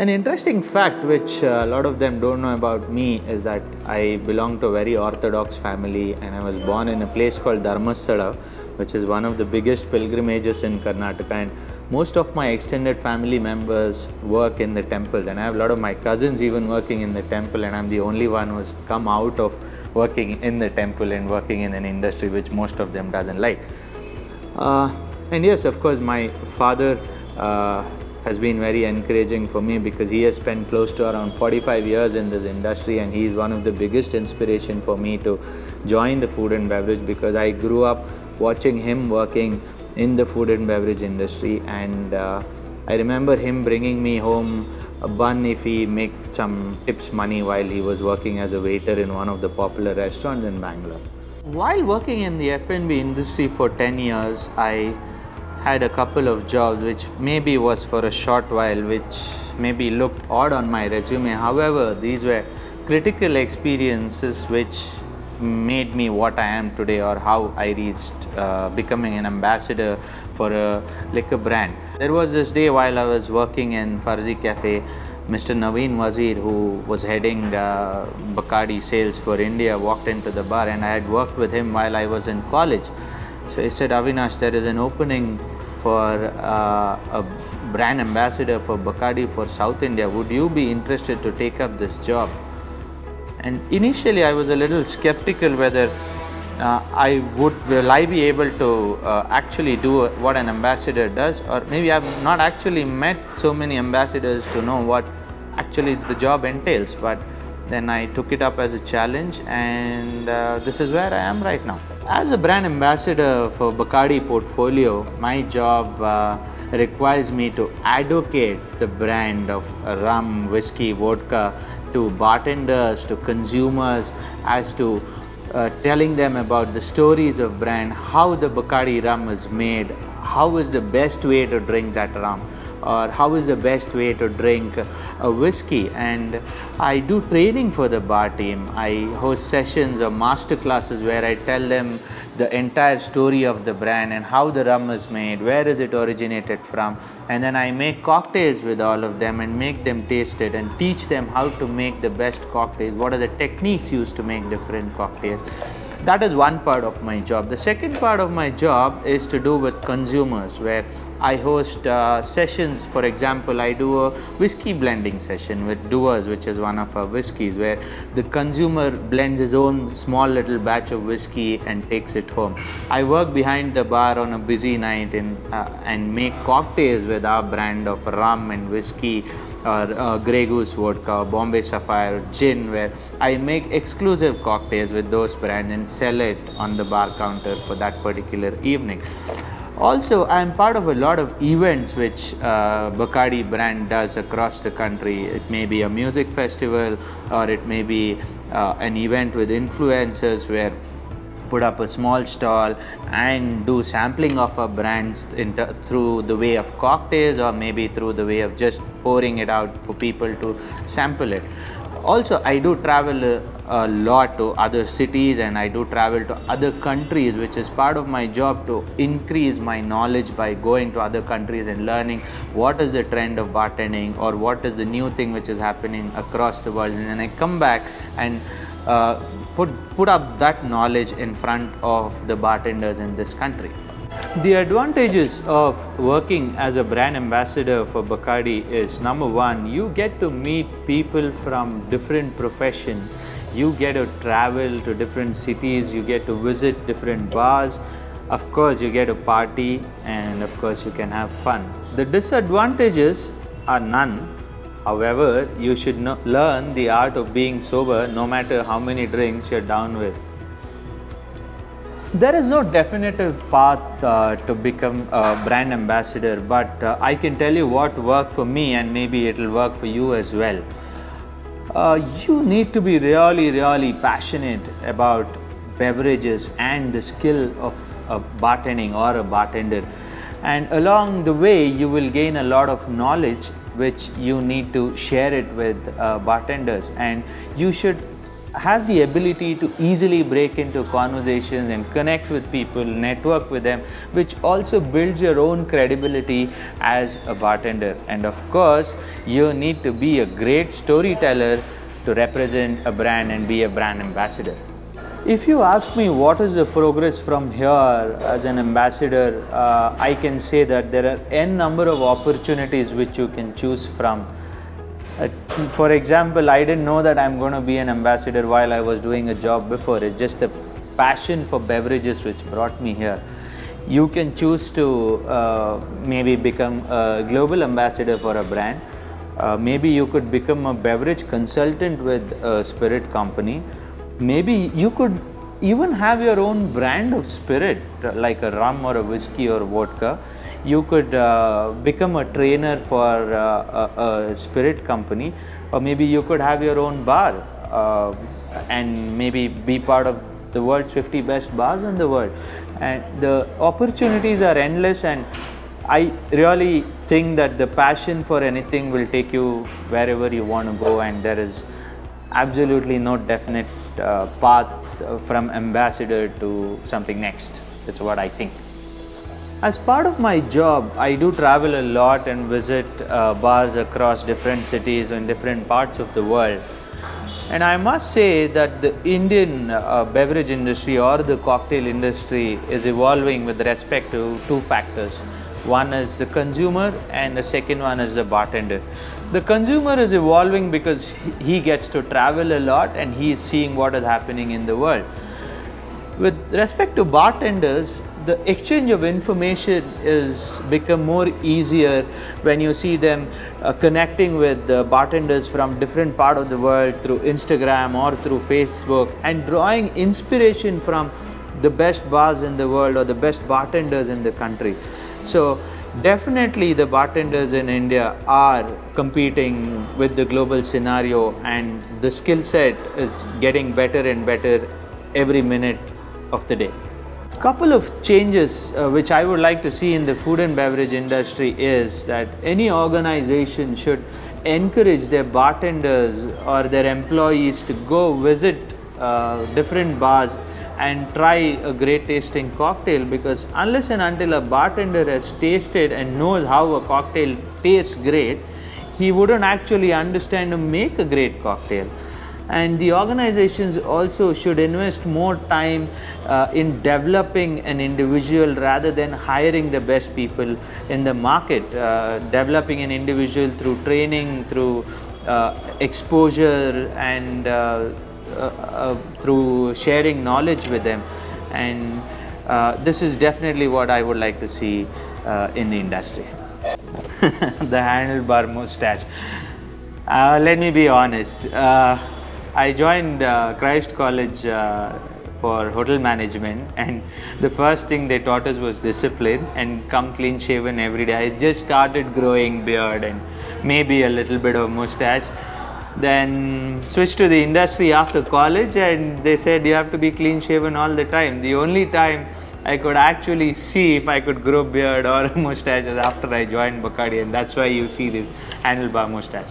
An interesting fact which a lot of them don't know about me is that I belong to a very orthodox family, and I was born in a place called Dharmasthala, which is one of the biggest pilgrimages in Karnataka, and most of my extended family members work in the temples, and I have a lot of my cousins even working in the temple, and I'm the only one who's come out of working in the temple and working in an industry which most of them doesn't like. And yes, of course, my father has been very encouraging for me because he has spent close to around 45 years in this industry, and he is one of the biggest inspiration for me to join the food and beverage, because I grew up watching him working in the food and beverage industry, and I remember him bringing me home a bun if he make some tips money while he was working as a waiter in one of the popular restaurants in Bangalore. While working in the F&B industry for 10 years, I had a couple of jobs which maybe was for a short while, which maybe looked odd on my resume. However, these were critical experiences which made me what I am today, or how I reached becoming an ambassador for a liquor brand. There was this day while I was working in Farzi Cafe, Mr. Naveen Wazir, who was heading Bacardi sales for India, walked into the bar, and I had worked with him while I was in college. So he said, "Avinash, there is an opening for a brand ambassador for Bacardi for South India. Would you be interested to take up this job?" And initially I was a little skeptical whether will I be able to actually do what an ambassador does, or maybe I've not actually met so many ambassadors to know what actually the job entails. But then I took it up as a challenge, and this is where I am right now. As a brand ambassador for Bacardi portfolio, my job requires me to advocate the brand of rum, whiskey, vodka to bartenders, to consumers, as to telling them about the stories of brand, how the Bacardi rum is made, how is the best way to drink that rum, or how is the best way to drink a whiskey. And I do training for the bar team. I host sessions or master classes where I tell them the entire story of the brand and how the rum is made, where is it originated from, and then I make cocktails with all of them and make them taste it and teach them how to make the best cocktails, what are the techniques used to make different cocktails. That is one part of my job. The second part of my job is to do with consumers, where I host sessions. For example, I do a whiskey blending session with Doers, which is one of our whiskeys, where the consumer blends his own small little batch of whiskey and takes it home. I work behind the bar on a busy night and make cocktails with our brand of rum and whiskey, or Grey Goose vodka, or Bombay Sapphire, or gin, where I make exclusive cocktails with those brands and sell it on the bar counter for that particular evening. Also, I am part of a lot of events which Bacardi brand does across the country. It may be a music festival, or it may be an event with influencers where put up a small stall and do sampling of our brands through the way of cocktails, or maybe through the way of just pouring it out for people to sample it. Also, I do travel a lot to other cities, and I do travel to other countries, which is part of my job, to increase my knowledge by going to other countries and learning what is the trend of bartending, or what is the new thing which is happening across the world. And then I come back and put up that knowledge in front of the bartenders in this country. The advantages of working as a brand ambassador for Bacardi is, number one, you get to meet people from different professions. You get to travel to different cities, you get to visit different bars. Of course, you get to party, and of course, you can have fun. The disadvantages are none. However, you should learn the art of being sober no matter how many drinks you're down with. There is no definitive path to become a brand ambassador, but I can tell you what worked for me, and maybe it will work for you as well. You need to be really passionate about beverages and the skill of bartending or a bartender. And along the way, you will gain a lot of knowledge which you need to share it with bartenders, and you should have the ability to easily break into conversations and connect with people, network with them, which also builds your own credibility as a bartender. And of course, you need to be a great storyteller to represent a brand and be a brand ambassador. If you ask me what is the progress from here as an ambassador, I can say that there are n number of opportunities which you can choose from. For example, I didn't know that I'm going to be an ambassador while I was doing a job before. It's just a passion for beverages which brought me here. You can choose to maybe become a global ambassador for a brand. Maybe you could become a beverage consultant with a spirit company. Maybe you could even have your own brand of spirit, like a rum or a whiskey or vodka. You could become a trainer for a spirit company, or maybe you could have your own bar and maybe be part of the world's 50 best bars in the world. And the opportunities are endless, and I really think that the passion for anything will take you wherever you want to go, and there is absolutely no definite path from ambassador to something next. That's what I think. As part of my job, I do travel a lot and visit bars across different cities in different parts of the world. And I must say that the Indian beverage industry or the cocktail industry is evolving with respect to two factors. One is the consumer and the second one is the bartender. The consumer is evolving because he gets to travel a lot and he is seeing what is happening in the world. With respect to bartenders, the exchange of information is become more easier when you see them connecting with bartenders from different part of the world through Instagram or through Facebook, and drawing inspiration from the best bars in the world or the best bartenders in the country. So definitely the bartenders in India are competing with the global scenario, and the skill set is getting better and better every minute of the day. Couple of changes which I would like to see in the food and beverage industry is that any organization should encourage their bartenders or their employees to go visit different bars and try a great tasting cocktail, because unless and until a bartender has tasted and knows how a cocktail tastes great, he wouldn't actually understand to make a great cocktail. And the organizations also should invest more time in developing an individual rather than hiring the best people in the market. Developing an individual through training, through exposure, and through sharing knowledge with them. And this is definitely what I would like to see in the industry. The handlebar moustache. Let me be honest. I joined Christ College for hotel management, and the first thing they taught us was discipline and come clean shaven every day. I just started growing beard and maybe a little bit of mustache. Then switched to the industry after college, and they said you have to be clean shaven all the time. The only time I could actually see if I could grow beard or a mustache was after I joined Bacardi, and that's why you see this handlebar mustache.